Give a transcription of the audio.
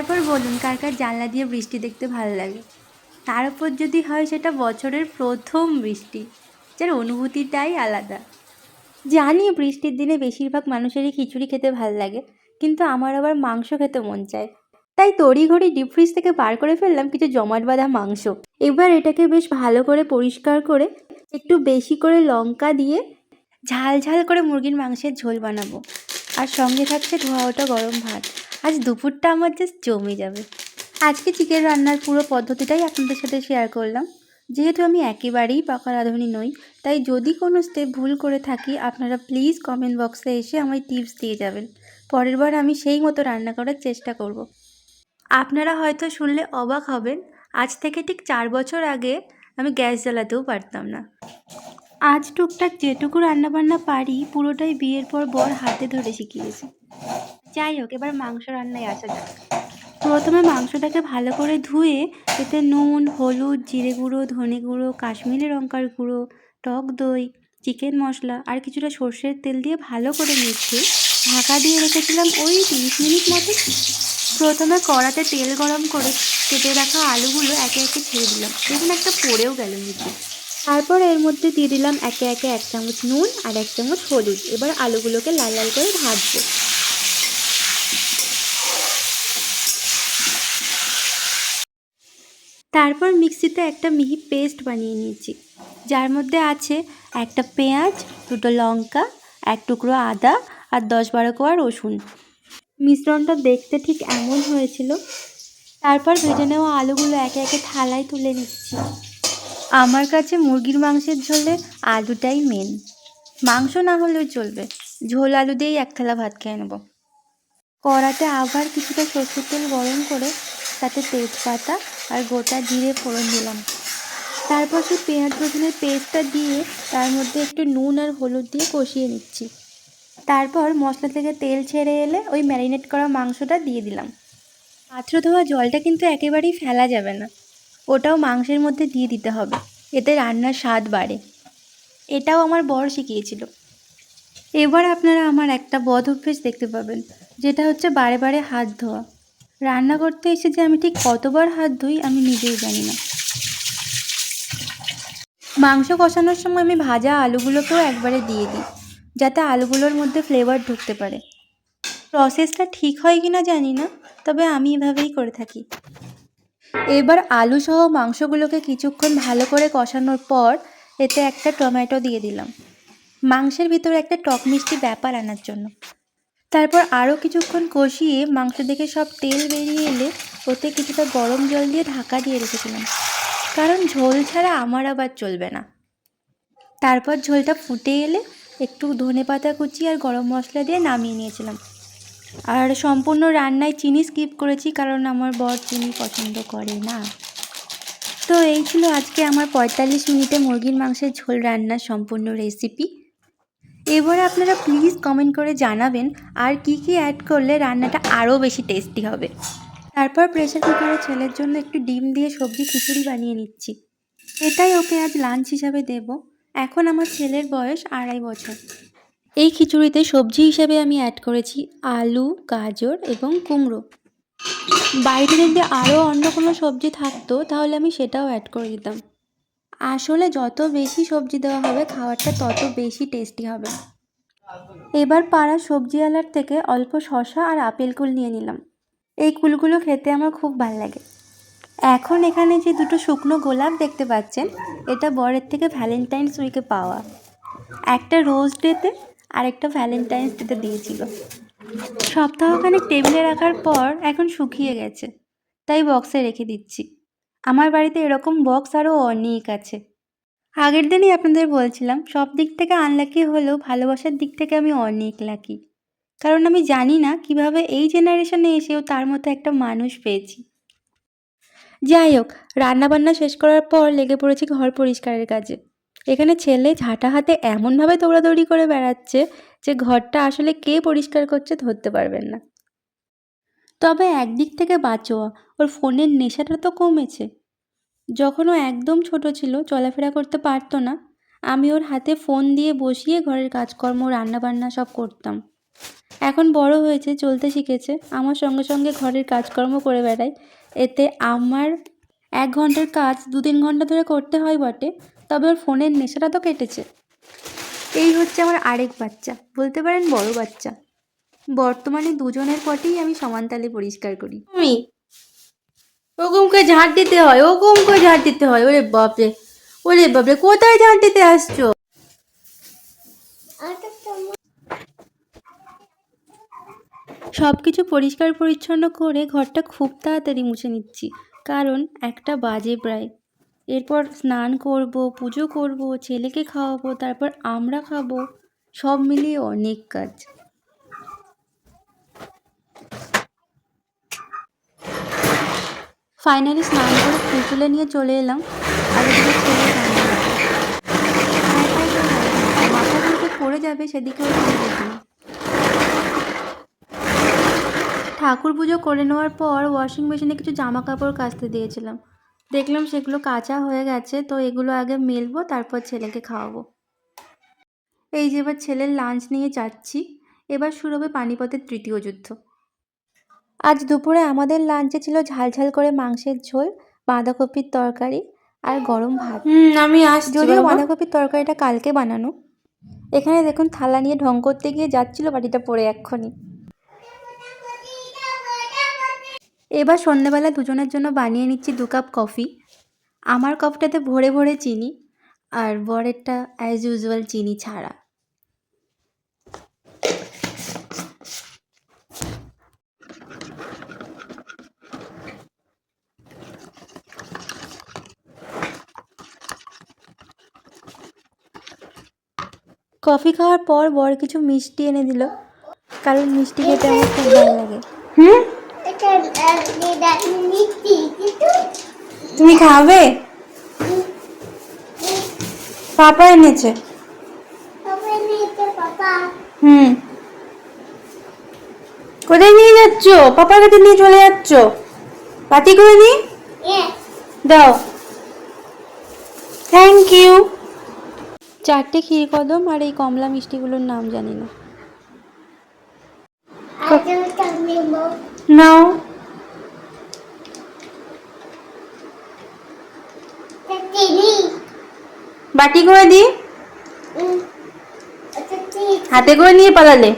তারপর বলুন কার কার জানলা দিয়ে বৃষ্টি দেখতে ভালো লাগে, তার উপর যদি হয় সেটা বছরের প্রথম বৃষ্টি, যার অনুভূতিটাই আলাদা। জানি বৃষ্টির দিনে বেশিরভাগ মানুষেরই খিচুড়ি খেতে ভালো লাগে, কিন্তু আমার আবার মাংস খেতে মন চায়। তাই তড়িঘড়ি ডিপ ফ্রিজ থেকে বার করে ফেললাম কিছু জমাট বাঁধা মাংস। এবার এটাকে বেশ ভালো করে পরিষ্কার করে একটু বেশি করে লঙ্কা দিয়ে ঝাল ঝাল করে মুরগির মাংসের ঝোল বানাবো। আর সঙ্গে থাকছে ধোয়া ওটা গরম ভাত। আজ দুপুরটা আমার জাস্ট জমে যাবে। আজকে চিকেন রান্নার পুরো পদ্ধতিটাই আপনাদের সাথে শেয়ার করলাম। যেহেতু আমি একেবারেই পাকা রাঁধুনি নই, তাই যদি কোনো স্টেপ ভুল করে থাকি আপনারা প্লিজ কমেন্ট বক্সে এসে আমায় টিপস দিয়ে যাবেন। পরের বার আমি সেই মতো রান্না করার চেষ্টা করব। আপনারা হয়তো শুনলে অবাক হবেন, আজ থেকে ঠিক 4 বছর আগে আমি গ্যাস জ্বালাতেও পারতাম না। আজ টুকটাক যেটুকু রান্নাবান্না পারি পুরোটাই বিয়ের পর বর হাতে ধরে শিখিয়েছে। যাই হোক, এবার মাংস রান্নায় আসা যাক। প্রথমে মাংসটাকে ভালো করে ধুয়ে এতে নুন, হলুদ, জিরে গুঁড়ো, ধনে গুঁড়ো, কাশ্মীরি লঙ্কার গুঁড়ো, টক দই, চিকেন মশলা আর কিছুটা সর্ষের তেল দিয়ে ভালো করে মেখে ঢাকা দিয়ে রেখেছিলাম ওই 30 মিনিট মতো। প্রথমে কড়াতে তেল গরম করে কেটে রাখা আলুগুলো একে একে ছেড়ে দিলাম, দেখুন একটা পড়েও গেল নিচে। তারপর এর মধ্যে দিয়ে দিলাম একে একে 1 চামচ নুন আর 1 চামচ হলুদ। এবার আলুগুলোকে লাল লাল করে ভাজবো। তারপর মিক্সিতে একটা মিহি পেস্ট বানিয়ে নিয়েছি, যার মধ্যে আছে একটা পেঁয়াজ, 2টো লঙ্কা, 1 টুকরো আদা আর 10-12 কোয়া রসুন। মিশ্রণটা দেখতে ঠিক এমন হয়েছিল। তারপর ভেজে নেওয়া আলুগুলো একে একে থালায় তুলে নিচ্ছি। আমার কাছে মুরগির মাংসের ঝোলে আলুটাই মেন। মাংস না হলেও চলবে, ঝোল আলু দিয়েই 1 থালা ভাত খেয়ে নেব। কড়াতে আবার কিছুটা সরষের তেল গরম করে তাতে তেজপাতা আর গোটা জিরে ফোড়ন দিলাম। তারপর সেই পেঁয়াজ রসুনের পেস্টটা দিয়ে তার মধ্যে একটু নুন আর হলুদ দিয়ে কষিয়ে নিচ্ছি। তারপর মশলা থেকে তেল ছেড়ে এলে ওই ম্যারিনেট করা মাংসটা দিয়ে দিলাম। পাত্র ধোয়া জলটা কিন্তু একেবারেই ফেলা যাবে না, ওটাও মাংসের মধ্যে দিয়ে দিতে হবে, এতে রান্নার স্বাদ বাড়ে। এটাও আমার বর শিখিয়েছিল। এবার আপনারা আমার একটা বদ অভ্যেস দেখতে পাবেন, যেটা হচ্ছে বারে বারে হাত ধোয়া। রান্না করতে এসে যে আমি ঠিক কতবার হাত ধুই আমি নিজেই জানি না। মাংস কষানোর সময় আমি ভাজা আলুগুলোকেও একবারে দিয়ে দিই, যাতে আলুগুলোর মধ্যে ফ্লেভার ঢুকতে পারে। প্রসেসটা ঠিক হয় কি না জানি না, তবে আমি এভাবেই করে থাকি। এবার আলু সহ মাংসগুলোকে কিছুক্ষণ ভালো করে কষানোর পর এতে একটা টমেটো দিয়ে দিলাম, মাংসের ভিতরে একটা টক মিষ্টি ব্যাপার আনার জন্য। তারপর আরও কিছুক্ষণ কষিয়ে মাংস থেকে সব তেল বেরিয়ে এলে ওতে কিছুটা গরম জল দিয়ে ঢাকা দিয়ে রেখেছিলাম, কারণ ঝোল ছাড়া আমার আবার চলবে না। তারপর ঝোলটা ফুটে এলে একটু ধনেপাতা কুচি আর গরম মশলা দিয়ে নামিয়ে নিয়েছিলাম। আর সম্পূর্ণ রান্নায় চিনি স্কিপ করেছি, কারণ আমার বর চিনি পছন্দ করে না। তো এই ছিল আজকে আমার 45 মিনিটে মুরগির মাংসের ঝোল রান্নার সম্পূর্ণ রেসিপি। এবার আপনারা প্লিজ কমেন্ট করে জানাবেন আর কি কি অ্যাড করলে রান্নাটা আরও বেশি টেস্টি হবে। তারপর প্রেসার কুকারে ছেলের জন্য একটু ডিম দিয়ে সবজি খিচুড়ি বানিয়ে নিচ্ছি। এটাই ওকে আজ লাঞ্চ হিসাবে দেব। এখন আমার ছেলের বয়স 2.5 বছর। এই খিচুড়িতে সবজি হিসেবে আমি অ্যাড করেছি আলু, গাজর এবং কুমড়ো। বাড়িতে যদি আরও অন্য কোনো সবজি থাকতো তাহলে আমি সেটাও অ্যাড করে দিতাম। আসলে যত বেশি সবজি দেওয়া হবে খাবারটা তত বেশি টেস্টি হবে। এবার পাড়া সবজিওয়ালার থেকে অল্প শসা আর আপেল কুল নিয়ে নিলাম। এই কুলগুলো খেতে আমার খুব ভালো লাগে। এখন এখানে যে 2টো শুকনো গোলাপ দেখতে পাচ্ছেন, এটা বরের থেকে ভ্যালেন্টাইন্স উইকে পাওয়া। একটা রোজ ডেতে আর একটা ভ্যালেন্টাইন্স ডেতে দিয়েছিল। সপ্তাহখানেক টেবিলে রাখার পর এখন শুকিয়ে গেছে, তাই বক্সে রেখে দিচ্ছি। আমার বাড়িতে এরকম বক্স আরও অনেক আছে। আগের দিনই আপনাদের বলছিলাম সব দিক থেকে আনলাকি হলেও ভালোবাসার দিক থেকে আমি অনেক লাকি, কারণ আমি জানি না কিভাবে এই জেনারেশনে এসেও তার মতো একটা মানুষ পেয়েছি। যাই হোক, রান্নাবান্না শেষ করার পর লেগে পড়েছি ঘর পরিষ্কারের কাজে। এখানে ছেলে ঝাঁটা হাতে এমনভাবে দৌড়াদৌড়ি করে বেড়াচ্ছে যে ঘরটা আসলে কে পরিষ্কার করছে ধরতে পারবেন না। তবে একদিক থেকে বাঁচোয়া, ওর ফোনের নেশাটা তো কমেছে। যখন ও একদম ছোট ছিল, চলাফেরা করতে পারতো না, আমি ওর হাতে ফোন দিয়ে বসিয়ে ঘরের কাজকর্ম রান্নাবান্না সব করতাম। এখন বড় হয়েছে, চলতে শিখেছে, আমার সঙ্গে সঙ্গে ঘরের কাজকর্ম করে বেড়ায়। এতে আমার 1 ঘন্টার কাজ 2-3 ঘন্টা ধরে করতে হয় বটে, তবে ওর ফোনের নেশাটা তো কেটেছে। এই হচ্ছে আমার আরেক বাচ্চা, বলতে পারেন বড় বাচ্চা। বর্তমানে দুজনের পটেই আমি সমান তালে পরিষ্কার করি। আমি ওরকম করে ঝাঁট দিতে হয়, ওরকম করে ঝাঁট দিতে হয়। ওরে বাপরে, ওরে বাপরে, কোথায় ঝাঁট দিতে আসছো? সব কিছু পরিষ্কার পরিচ্ছন্ন করে ঘরটা খুব তাড়াতাড়ি মুছে নিচ্ছি, কারণ 1টা বাজে প্রায়। এরপর স্নান করব, পুজো করব, ছেলেকে খাওয়াবো, তারপর আমরা খাবো, সব মিলিয়ে অনেক কাজ। ফাইনালি স্নান করে ফুল তুলে নিয়ে চলে এলাম, আর এদিকে ছেলে মাথা থেকে পড়ে যাবে সেদিকেও দেখি। ঠাকুর পুজো করে নেওয়ার পর ওয়াশিং মেশিনে কিছু জামা কাপড় কাচতে দিয়েছিলাম, দেখলাম সেগুলো কাচা হয়ে গেছে, তো এগুলো আগে মেলবো, তারপর ছেলেকে খাওয়াবো। এই যে এবার ছেলের লাঞ্চ নিয়ে যাচ্ছি। এবার শুরু হবে পানিপথের তৃতীয় যুদ্ধ। আজ দুপুরে আমাদের লাঞ্চে ছিল ঝালঝাল করে মাংসের ঝোল, বাঁধাকপির তরকারি আর গরম ভাত। আমি আসছি যদিও বাবা। বাঁধাকপির তরকারিটা কালকে বানানো। এখানে দেখুন থালা নিয়ে ঢং করতে গিয়ে যাচ্ছিল বাটিটা পড়ে এক্ষুনি। এবার সন্ধ্যেবেলা দুজনের জন্য বানিয়ে নিচ্ছি 2 কাপ কফি। আমার কাপটাতে ভরে ভরে চিনি, আর বরেরটা অ্যাজ ইউজুয়াল চিনি ছাড়া। কফি খাওয়ার পর বর কিছু মিষ্টি এনে দিল, কারণ মিষ্টি খেতে আমার খুব ভালো লাগে। তুমি খাবে? পাপা এনেছে। কোথায় নিয়ে যাচ্ছ? পাপার কাছে নিয়ে চলে যাচ্ছ? পাটি করে নি দাও। Thank you. 4টে ক্ষীরকদম আর এই কমলা মিষ্টিগুলোর নাম জানি না। নাও। বাটি করে দি, হাতে করে নিয়ে পালালে।